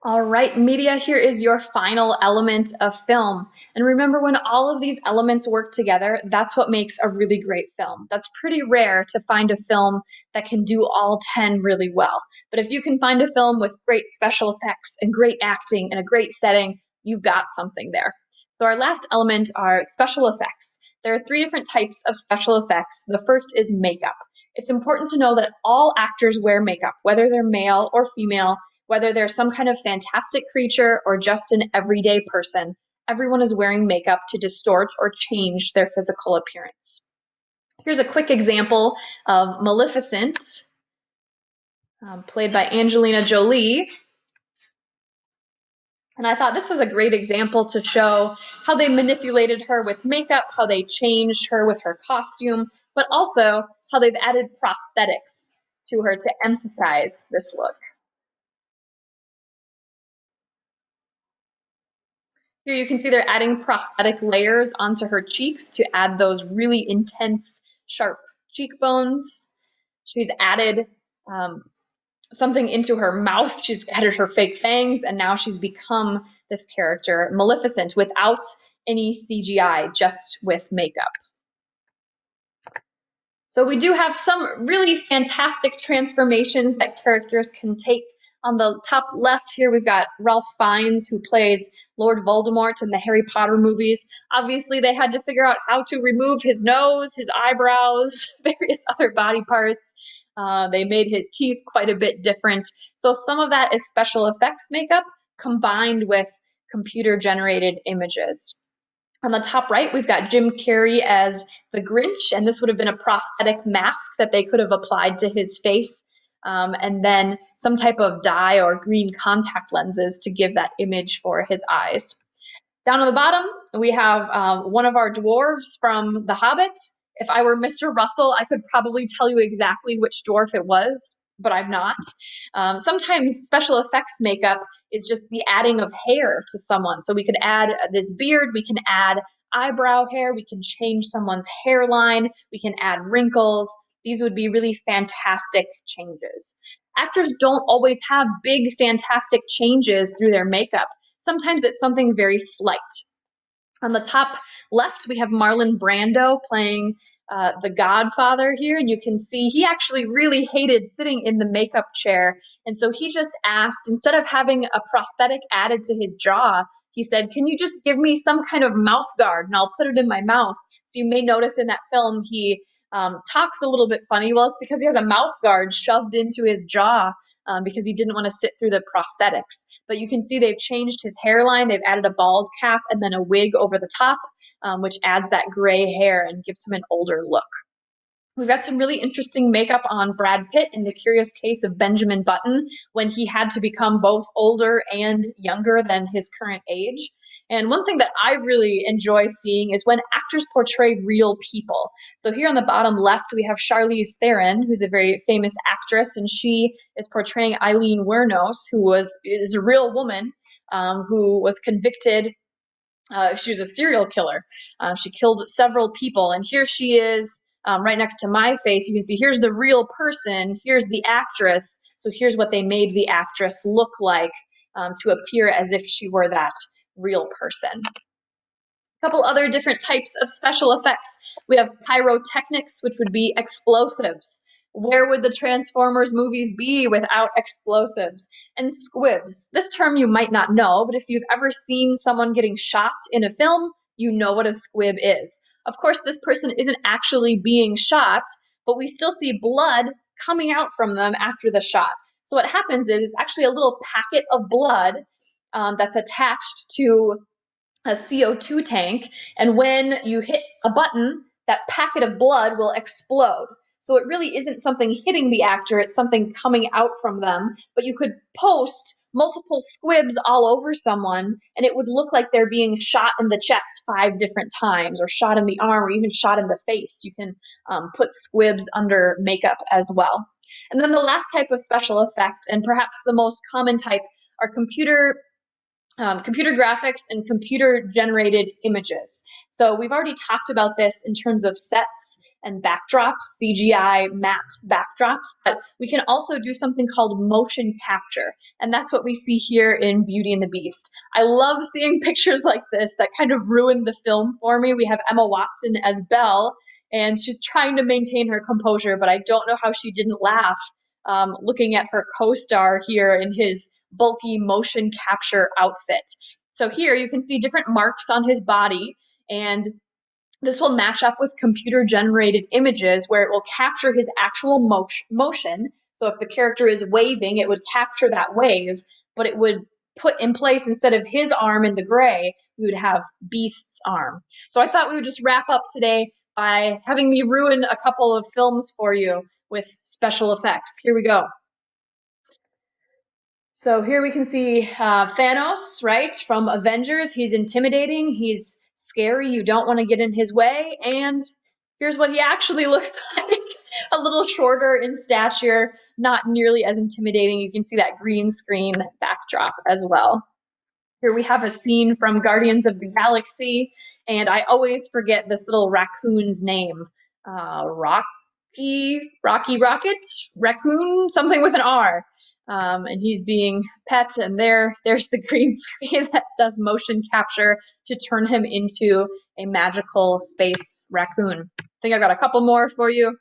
All right, media, here is your final element of film. And remember, when all of these elements work together, that's what makes a really great film. That's pretty rare to find a film that can do all 10 really well. But if you can find a film with great special effects and great acting and a great setting, you've got something there. So, our last element are special effects. There are three different types of special effects. The first is makeup. It's important to know that all actors wear makeup, whether they're male or female, whether they're some kind of fantastic creature or just an everyday person. Everyone is wearing makeup to distort or change their physical appearance. Here's a quick example of Maleficent, played by Angelina Jolie. And I thought this was a great example to show how they manipulated her with makeup, how they changed her with her costume, but also how they've added prosthetics to her to emphasize this look. Here you can see they're adding prosthetic layers onto her cheeks to add those really intense, sharp cheekbones. She's added something into her mouth. She's added her fake fangs, and now she's become this character, Maleficent, without any CGI, just with makeup. So we do have some really fantastic transformations that characters can take. On the top left here, we've got Ralph Fiennes, who plays Lord Voldemort in the Harry Potter movies. Obviously, they had to figure out how to remove his nose, his eyebrows, various other body parts. They made his teeth quite a bit different. So some of that is special effects makeup combined with computer-generated images. On the top right, we've got Jim Carrey as the Grinch, and this would have been a prosthetic mask that they could have applied to his face, and then some type of dye or green contact lenses to give that image for his eyes. Down on the bottom, we have one of our dwarves from The Hobbit. If I were Mr. Russell, I could probably tell you exactly which dwarf it was, but I'm not. Sometimes special effects makeup is just the adding of hair to someone. So we could add this beard, we can add eyebrow hair, we can change someone's hairline, we can add wrinkles. These would be really fantastic changes. Actors don't always have big, fantastic changes through their makeup. Sometimes it's something very slight. On the top left, we have Marlon Brando playing the Godfather here, and you can see he actually really hated sitting in the makeup chair, and so he just asked, instead of having a prosthetic added to his jaw, he said, "Can you just give me some kind of mouth guard, and I'll put it in my mouth?" So you may notice in that film he talks a little bit funny. Well, it's because he has a mouth guard shoved into his jaw because he didn't want to sit through the prosthetics. But you can see they've changed his hairline. They've added a bald cap and then a wig over the top, which adds that gray hair and gives him an older look. We've got some really interesting makeup on Brad Pitt in The Curious Case of Benjamin Button when he had to become both older and younger than his current age. And one thing that I really enjoy seeing is when actors portray real people. So here on the bottom left, we have Charlize Theron, who's a very famous actress, and she is portraying Eileen Wuornos, who is a real woman who was convicted. She was a serial killer. She killed several people, and here she is right next to my face. You can see here's the real person, here's the actress. So here's what they made the actress look like to appear as if she were that real person. A couple other different types of special effects. We have pyrotechnics, which would be explosives. Where would the Transformers movies be without explosives? And squibs. This term you might not know, but if you've ever seen someone getting shot in a film, you know what a squib is. Of course, this person isn't actually being shot, but we still see blood coming out from them after the shot. So what happens is it's actually a little packet of blood that's attached to a CO2 tank, and when you hit a button, that packet of blood will explode. So it really isn't something hitting the actor, it's something coming out from them. But you could post multiple squibs all over someone, and it would look like they're being shot in the chest 5 different times, or shot in the arm, or even shot in the face. You can put squibs under makeup as well. And then the last type of special effect, and perhaps the most common type, are computer graphics and computer generated images. So we've already talked about this in terms of sets and backdrops, CGI matte backdrops, but we can also do something called motion capture. And that's what we see here in Beauty and the Beast. I love seeing pictures like this that kind of ruin the film for me. We have Emma Watson as Belle, and she's trying to maintain her composure, but I don't know how she didn't laugh looking at her co-star here in his bulky motion capture outfit. So here you can see different marks on his body, and this will match up with computer generated images where it will capture his actual motion. So if the character is waving, it would capture that wave, but it would put in place, instead of his arm in the gray, we would have Beast's arm. So I thought we would just wrap up today by having me ruin a couple of films for you with special effects. Here we go. So here we can see Thanos, right, from Avengers. He's intimidating, he's scary, you don't want to get in his way, and here's what he actually looks like. A little shorter in stature, not nearly as intimidating. You can see that green screen backdrop as well. Here we have a scene from Guardians of the Galaxy, and I always forget this little raccoon's name. Rocky Rocket? Raccoon? Something with an R. And he's being pet, and there's the green screen that does motion capture to turn him into a magical space raccoon. I think I've got a couple more for you.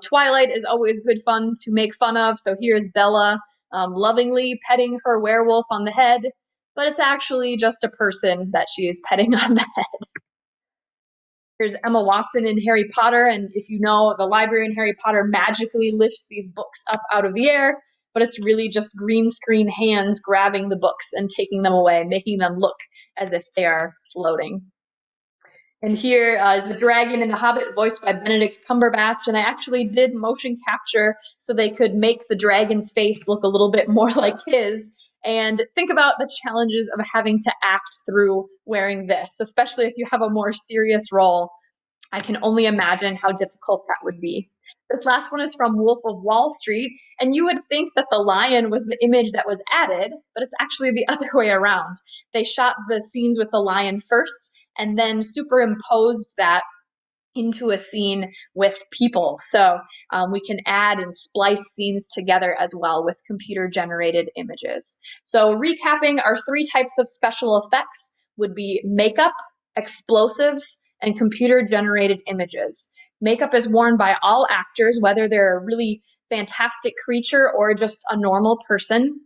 Twilight is always good fun to make fun of, so here's Bella lovingly petting her werewolf on the head, but it's actually just a person that she is petting on the head. Here's Emma Watson in Harry Potter, and if you know, the library in Harry Potter magically lifts these books up out of the air, but it's really just green screen hands grabbing the books and taking them away, making them look as if they are floating. And here is the dragon in The Hobbit, voiced by Benedict Cumberbatch, and I actually did motion capture so they could make the dragon's face look a little bit more like his. And think about the challenges of having to act through wearing this, especially if you have a more serious role. I can only imagine how difficult that would be. This last one is from Wolf of Wall Street, and you would think that the lion was the image that was added, but it's actually the other way around. They shot the scenes with the lion first and then superimposed that into a scene with people. So we can add and splice scenes together as well with computer generated images. So recapping, our three types of special effects would be makeup, explosives, and computer generated images. Makeup is worn by all actors, whether they're a really fantastic creature or just a normal person.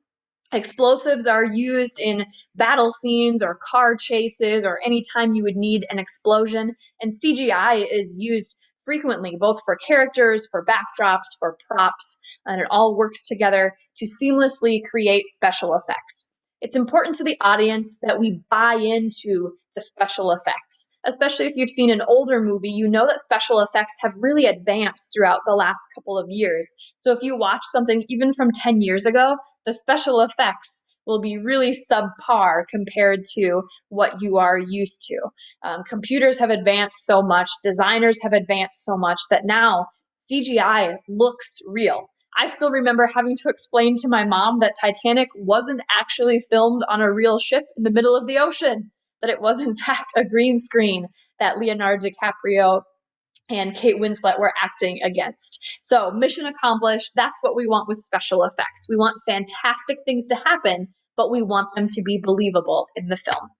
Explosives are used in battle scenes or car chases or anytime you would need an explosion. And CGI is used frequently, both for characters, for backdrops, for props, and it all works together to seamlessly create special effects. It's important to the audience that we buy into the special effects. Especially if you've seen an older movie, you know that special effects have really advanced throughout the last couple of years. So if you watch something even from 10 years ago, the special effects will be really subpar compared to what you are used to. Computers have advanced so much, designers have advanced so much that now CGI looks real. I still remember having to explain to my mom that Titanic wasn't actually filmed on a real ship in the middle of the ocean, that it was in fact a green screen that Leonardo DiCaprio and Kate Winslet were acting against. So mission accomplished. That's what we want with special effects. We want fantastic things to happen, but we want them to be believable in the film.